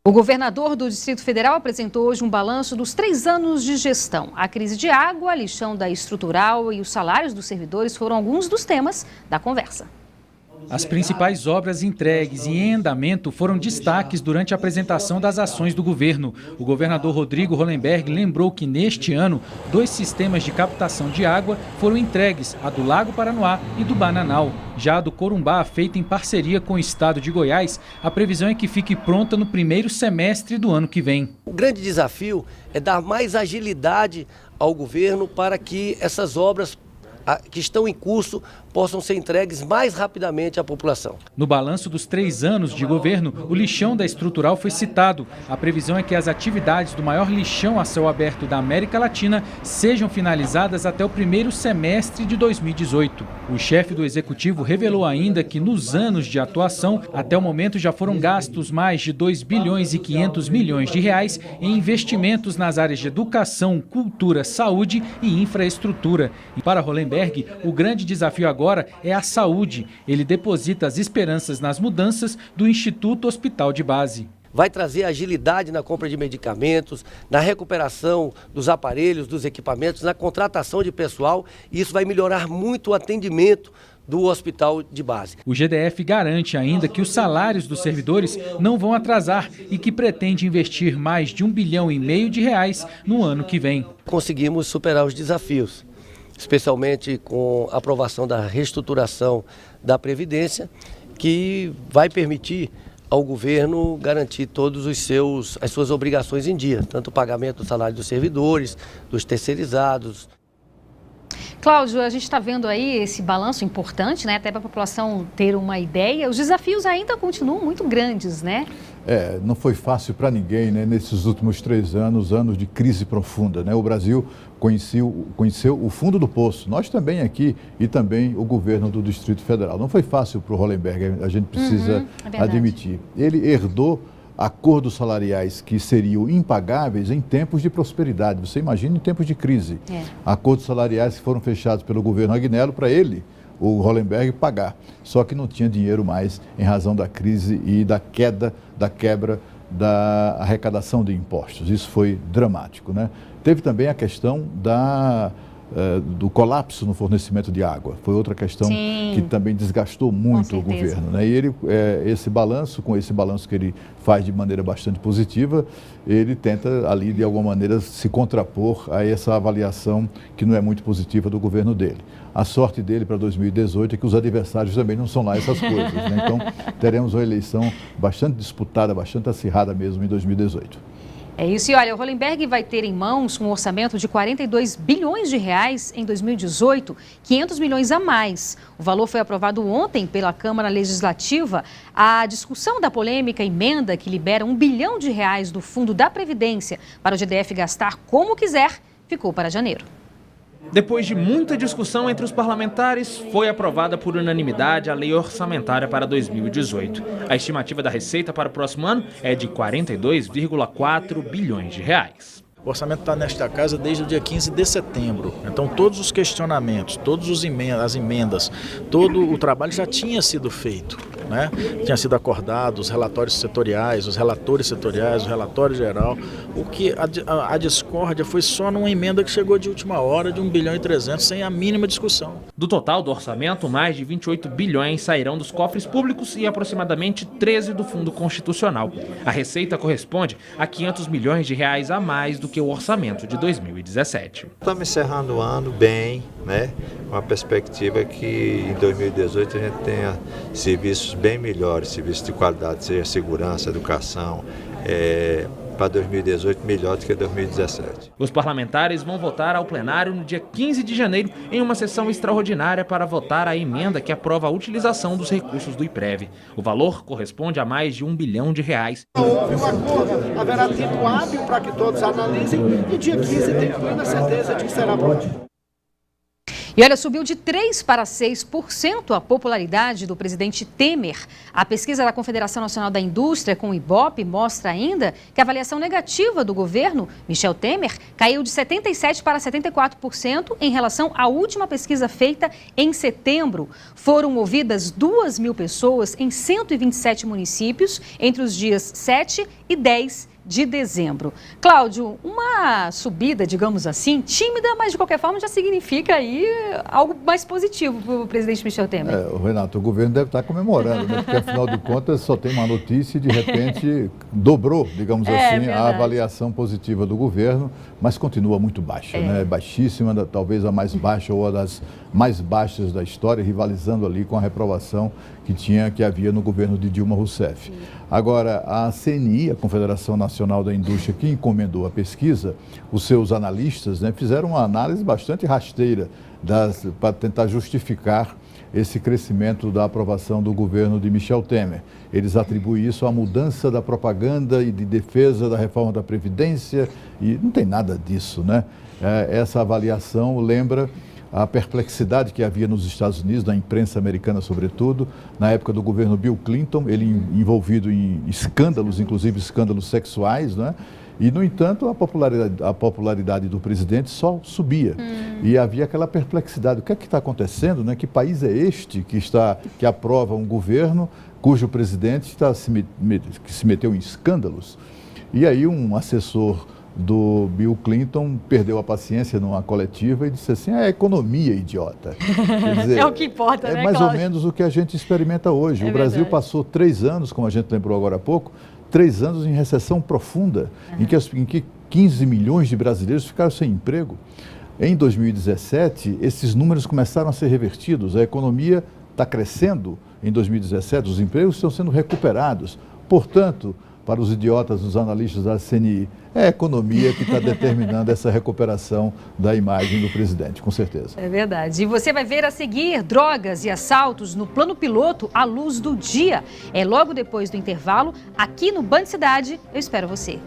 O governador do Distrito Federal apresentou hoje um balanço dos 3 anos de gestão. A crise de água, lixão da estrutural e os salários dos servidores foram alguns dos temas da conversa. As principais obras entregues e em andamento foram destaques durante a apresentação das ações do governo. O governador Rodrigo Hollenberg lembrou que neste ano, 2 sistemas de captação de água foram entregues, a do Lago Paranoá e do Bananal. Já a do Corumbá, feita em parceria com o estado de Goiás, a previsão é que fique pronta no primeiro semestre do ano que vem. O grande desafio é dar mais agilidade ao governo para que essas obras que estão em curso possam ser entregues mais rapidamente à população. No balanço dos 3 anos de governo, o lixão da estrutural foi citado. A previsão é que as atividades do maior lixão a céu aberto da América Latina sejam finalizadas até o primeiro semestre de 2018. O chefe do executivo revelou ainda que nos anos de atuação, até o momento já foram gastos mais de 2 bilhões e 500 milhões de reais em investimentos nas áreas de educação, cultura, saúde e infraestrutura. E para Hollenberg, o grande desafio agora é a saúde. Ele deposita as esperanças nas mudanças do Instituto Hospital de Base. Vai trazer agilidade na compra de medicamentos, na recuperação dos aparelhos, dos equipamentos, na contratação de pessoal, e isso vai melhorar muito o atendimento do hospital de base. O GDF garante ainda que os salários dos servidores não vão atrasar e que pretende investir mais de 1,5 bilhão de reais no ano que vem. Conseguimos superar os desafios, especialmente com a aprovação da reestruturação da Previdência, que vai permitir ao governo garantir todas as suas obrigações em dia, tanto o pagamento do salário dos servidores, dos terceirizados. Cláudio, a gente está vendo aí esse balanço importante, né? Até para a população ter uma ideia. Os desafios ainda continuam muito grandes, né? Não foi fácil para ninguém, né? Nesses últimos 3 anos, anos de crise profunda, né? O Brasil conheceu o fundo do poço. Nós também aqui e também o governo do Distrito Federal. Não foi fácil para o Hollenberg, a gente precisa admitir. Ele herdou acordos salariais que seriam impagáveis em tempos de prosperidade. Você imagina em tempos de crise. Acordos salariais que foram fechados pelo governo Agnello para ele, o Hollenberg, pagar. Só que não tinha dinheiro mais em razão da crise e da quebra da arrecadação de impostos. Isso foi dramático, né? Teve também a questão do colapso no fornecimento de água. Foi outra questão que também desgastou muito o governo, né? E ele, com esse balanço que ele faz de maneira bastante positiva, ele tenta ali de alguma maneira se contrapor a essa avaliação que não é muito positiva do governo dele. A sorte dele para 2018 é que os adversários também não são lá essas coisas, né? Então teremos uma eleição bastante disputada, bastante acirrada mesmo em 2018. É isso, e olha, o Hollenberg vai ter em mãos um orçamento de 42 bilhões de reais em 2018, 500 milhões a mais. O valor foi aprovado ontem pela Câmara Legislativa. A discussão da polêmica emenda que libera 1 bilhão de reais do Fundo da Previdência para o GDF gastar como quiser, ficou para janeiro. Depois de muita discussão entre os parlamentares, foi aprovada por unanimidade a lei orçamentária para 2018. A estimativa da receita para o próximo ano é de 42,4 bilhões de reais. O orçamento está nesta casa desde o dia 15 de setembro. Então todos os questionamentos, as emendas, todo o trabalho já tinha sido feito, né? Tinha sido acordado, os relatórios setoriais, os relatores setoriais, o relatório geral. O que a discórdia foi só numa emenda que chegou de última hora de 1 bilhão e 300, sem a mínima discussão. Do total do orçamento, mais de 28 bilhões sairão dos cofres públicos e aproximadamente 13 do Fundo Constitucional. A receita corresponde a 500 milhões de reais a mais do que o orçamento de 2017. Estamos encerrando o ano bem, né? Com a perspectiva que em 2018 a gente tenha serviços bem melhores, serviços de qualidade, seja segurança, educação, para 2018 melhor do que 2017. Os parlamentares vão votar ao plenário no dia 15 de janeiro em uma sessão extraordinária para votar a emenda que aprova a utilização dos recursos do IPREV. O valor corresponde a mais de 1 bilhão de reais. Houve um acordo, haverá tempo hábil para que todos analisem e dia 15 tenho plena certeza de que será aprovado. E olha, subiu de 3% para 6% a popularidade do presidente Temer. A pesquisa da Confederação Nacional da Indústria com o Ibope mostra ainda que a avaliação negativa do governo Michel Temer caiu de 77% para 74% em relação à última pesquisa feita em setembro. Foram ouvidas 2.000 pessoas em 127 municípios entre os dias 7 e 10 de dezembro. Cláudio, uma subida, digamos assim, tímida, mas de qualquer forma já significa aí algo mais positivo para o presidente Michel Temer. Renato, o governo deve estar comemorando, né? Porque afinal de contas só tem uma notícia e de repente dobrou, digamos assim, verdade. a avaliação positiva do governo, mas continua muito baixa, né? Baixíssima, talvez a mais baixa ou a das mais baixas da história, rivalizando ali com a reprovação que havia no governo de Dilma Rousseff. Agora, a CNI, a Confederação Nacional da Indústria, que encomendou a pesquisa, os seus analistas, né, fizeram uma análise bastante rasteira para tentar justificar esse crescimento da aprovação do governo de Michel Temer. Eles atribuem isso à mudança da propaganda e de defesa da reforma da Previdência, e não tem nada disso, né? Essa avaliação lembra a perplexidade que havia nos Estados Unidos, na imprensa americana sobretudo, na época do governo Bill Clinton, ele envolvido em escândalos, inclusive escândalos sexuais, né? E, no entanto, a popularidade do presidente só subia. E havia aquela perplexidade. O que é que está acontecendo, né? Que país é este que aprova um governo cujo presidente que se meteu em escândalos? E aí um assessor do Bill Clinton perdeu a paciência numa coletiva e disse assim: é economia, idiota. Quer dizer, é o que importa, né, mais Cláudio? ou menos o que a gente experimenta hoje. O Brasil verdade. passou 3 anos, como a gente lembrou agora há pouco, 3 anos em recessão profunda, em que 15 milhões de brasileiros ficaram sem emprego. Em 2017, esses números começaram a ser revertidos. A economia está crescendo em 2017, os empregos estão sendo recuperados. Portanto, para os idiotas, os analistas da CNI, é a economia que está determinando essa recuperação da imagem do presidente, com certeza. É verdade. E você vai ver a seguir drogas e assaltos no plano piloto à luz do dia. É logo depois do intervalo, aqui no Band Cidade. Eu espero você.